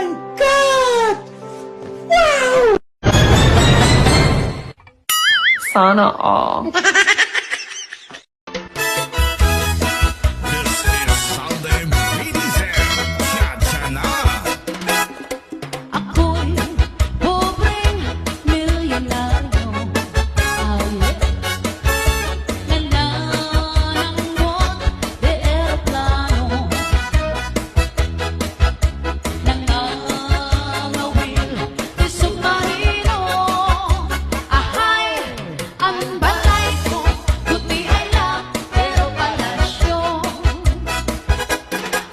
my God! Wow! Sana all. This is Sunday Minizem. Cha-cha-na. Ako'y pobreng milyonaryo. Nanananggot de eroplano. Nangangawil de submarino. Ahay, ang balay ko, buti ay lang, pero palasyo.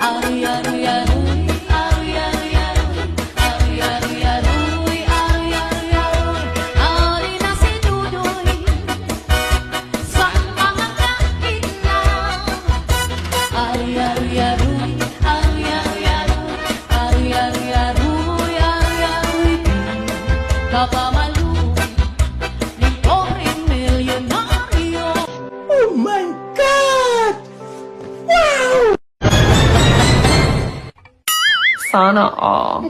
Aruy-aruy-aruy, aruy-aruy-aruy, aruy-aruy-aruy, aruy-aruy-aruy. Ari na si Dudoy sa mga kainan. Aruy-aruy-aruy, aruy-aruy-aruy, aruy-aruy-aruy, aruy-aruy. Kapamaluy ng pobreng milyonaryo. Oh my God! Wow! Sana all.